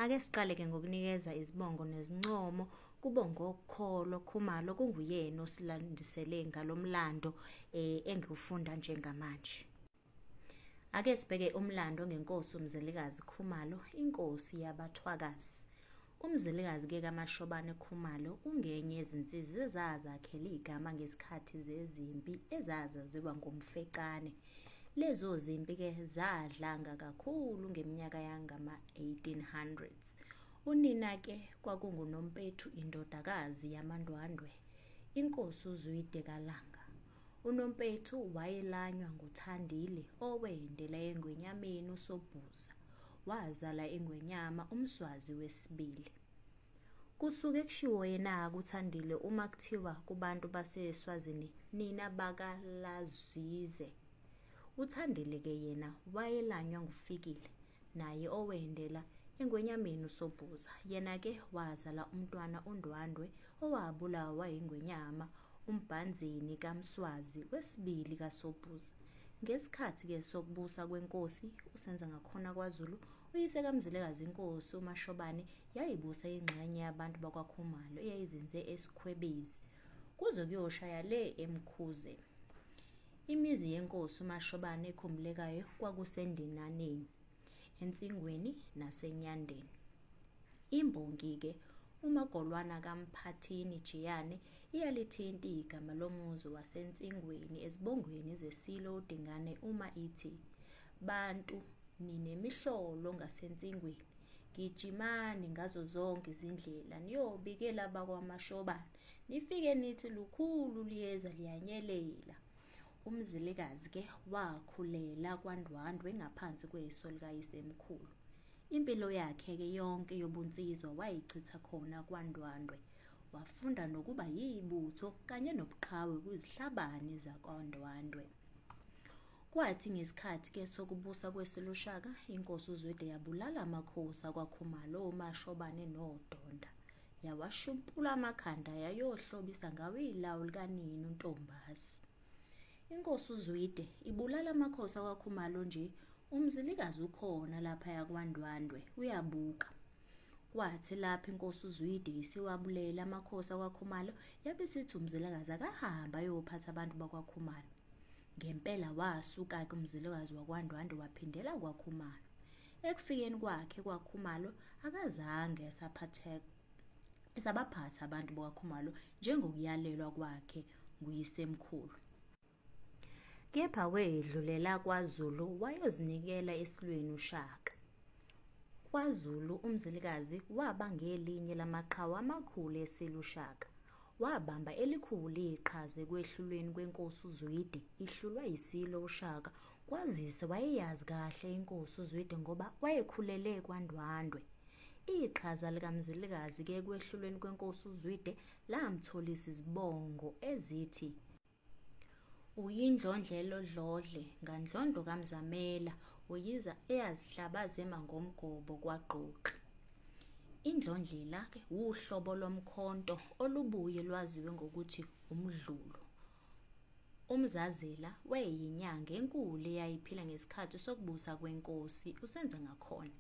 Ake siqale ke ngokunikeza izibongo nezincomo kubongo okukholo Khumalo kunguyena osilandisele ngalomlando engifunda njengamanje. Ake sibheke umlando ngenkosi uMzilikazi Khumalo, inkosi yabathwakazi. UMzilikazi ke kaMashobane Khumalo ungenye yezinsizwa ezazakhela igama ngesikhathi zezimpi ezazaziwa ngumfecane. Lezo zimpi ke zadlanga kakhulu ngeminyaka yangama-1800s. Unina ke kwakunguNompethu indodakazi yamaNdwandwe, inkosi uZwide kaLanga. UNompethu wayelanywa nguThandile owendela eNgwenyameni uSobhuza, wazala eNgwenyama uMswazi wesibili. Kusuke kushiwo yena kuThandile uma kuthiwa kubantu baseSwazini nina bakaLazize. UThandile ke yena wayelanywa nguFikile, naye owendela eNgwenyameni uSobhuza. Yena ke wazala umntwana uNdwandwe owabulawa yiNgwenyama uMbhandzeni kaMswazi wesibili kaSobhuza. Ngesikhathi ke sokubusa kwenkosi uSenzangakhona kwaZulu, uyise kaMzilikazi inkosi uMashobane yayibusa ingxenye yabantu bakwaKhumalo eyayizinze eSikhwebezi kuze kuyoshaya le eMkhuze. Imizi yenkosi uMashobane ekhumbulekayo kwakuseNdinaneni, eNtsingweni naseNyandeni. Imbongi ke uMagolwane kaMphathini Jiyane iyalithinta igama lomuzi waseNtsingweni ezibongweni zeSilo uDingane uma ithi, "Bantu ninemihlolo ngaseNtsingweni, gijimani ngazo zonke izindlela niyobikela bakwaMashobane, nifike nithi lukhulu liyeza liyanyelela." UMzilikazi ke wakhulela kwaNdwandwe ngaphansi kweso likayisemkhulu. Impilo yakhe ke yonke yobunsizwa wayichitha khona kwaNdwandwe. Wafunda nokuba yibutho kanye nobuqhawe kuzihlabani zakwaNdwandwe. Kwathi ngesikhathi ke sokubusa kweSelushaka, inkosi uZwide yabulala amakhosi akwaKhumalo oMashobane noDonda, yawashumpula amakhanda yayohlobisa ngawo ilawu likanina uNtombasi. Inkosi uZwide ibulala amakhosi akwaKhumalo nje, uMzilikazi ukhona lapha yakwaNdwandwe uyabuka. Kwathi lapha inkosi uZwide isiwabulela amakhosi akwaKhumalo, yabe sithi uMzilikazi akahamba ayophatha abantu bakwaKhumalo. Ngempela wasuka-ke uMzilikazi wakwaNdwandwe waphindela kwaKhumalo. Ekufikeni kwakhe kwaKhumalo akazange esabaphatha abantu bakwaKhumalo njengokuyalelwa kwakhe nguyisemkhulu. Kepha wedlulela kwaZulu wayozinikela esilweni uShaka. KwaZulu uMzilikazi waba ngelinye lamaqhawe amakhulu eSelushaka. Wabamba elikhulu iqhaza ekwehlulweni kwenkosi uZwide ihlulwa yiSilo uShaka, kwazise wayeyazi kahle inkosi uZwide ngoba wayekhulele kwaNdwandwe. Iqhaza likaMzilikazi ke ekwehlulweni kwenkosi uZwide lamtholisa izibongo ezithi, "Uyindlondlelodlodle ngandlondlo kaMzamela, uyiza eyazihlabaza emangomgobo kwaGqokli." Indlondlela ke uhlobo lomkhonto olubuye lwaziwe ngokuthi umdlulu. UMzazela wayeyinyanga enkulu eyayiphila ngesikhathi sokubusa kwenkosi uSenzangakhona.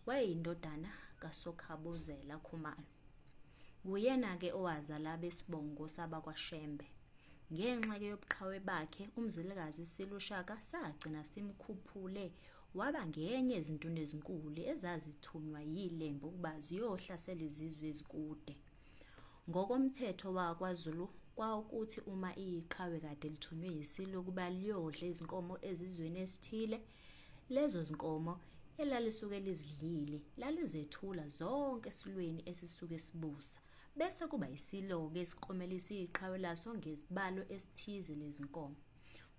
Wayeyindodana kaSokhabuzela Khumalo. Kuyena-ke owazala abesibongo sabakwaShembe. Ngenxa ke yobuqhawe bakhe, uMzilikazi iSelushaka sagcina simkhuphule waba ngenye ezintweni ezinkulu ezazithunywa yiLembe ukuba ziyohlasela izizwe ezikude. Ngokomthetho wakwaZulu kwawukuthi uma iqhawe kade lithunywe yiSilo ukuba liyodla izinkomo ezizweni esithile, lezo zinkomo elalisuke lizidlile lalizethula zonke esilweni esisuke sibusa, bese kuba yiSilo-ke esiqomelisa iqhawe laso ngezibalo esithize lezinkomo.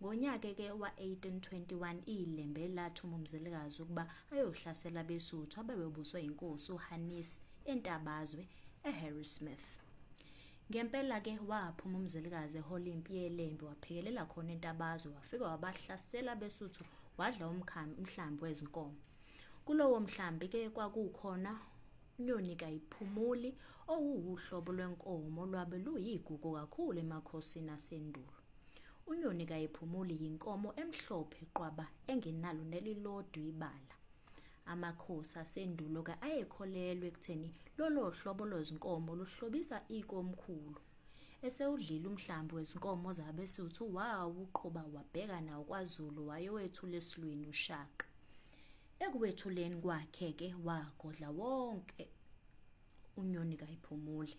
Ngonyaka-ke wa-1821 iLembe lathuma uMzilikazi ukuba ayohlasela abeSuthu ababebuswa yinkosi uHanisi eNtabazwe eHarrismith. Ngempela-ke waphuma uMzilikazi eholimpi yeLembe waphekelela khona eNtabazwe, wafika wabahlasela abeSuthu wadla umhlambi wezinkomo. Kulowo mhlambi-ke kwakukhona unyoni kayiphumuli owuhlobo lwenkomo lwabe luyigugu kakhulu emakhosini asendulo. Unyoni kayiphumuli yinkomo emhlophe qwaba engenalo nelilodwa ibala. Amakhosi asendulo-ke ayekholelwa ekutheni lolo hlobo lwezinkomo luhlobisa ikomkhulu. Esewudlile umhlambi wezinkomo zabeSuthu wawuqhuba wabheka nawo kwaZulu wayowethula esilweni uShaka. Ekuwethuleni kwakhe-ke wagodla wonke uNyoni kaYiphumule.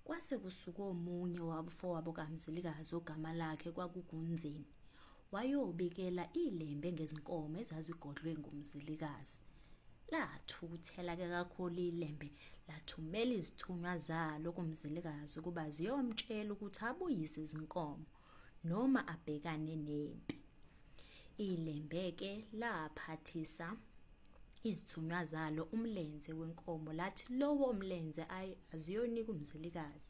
Kwase kusuka omunye wabafowabo kaMzilikazi ogama lakhe kwakuGunzeni. Wayobikela ilembe ngezinkomo ezazigodlwe nguMzilikazi. Lathukuthela-ke kakhulu ilembe lathumela izithunywa zalo kuMzilikazi ukuba ziyomtshela ukuthi abuyise izinkomo noma abhekane nempi. Ilembe-ke laphathisa izithunywa zalo umlenze wenkomo lathi lowo mlenze aziyonika uMzilikazi.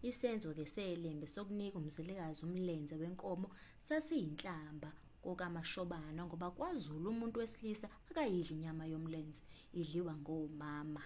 Isenzo-ke selembe sokunika uMzilikazi umlenze wenkomo sasiyinhlamba kokaMashobana ngoba kwaZulu umuntu wesilisa akayidli inyama yomlenze, idliwa ngomama.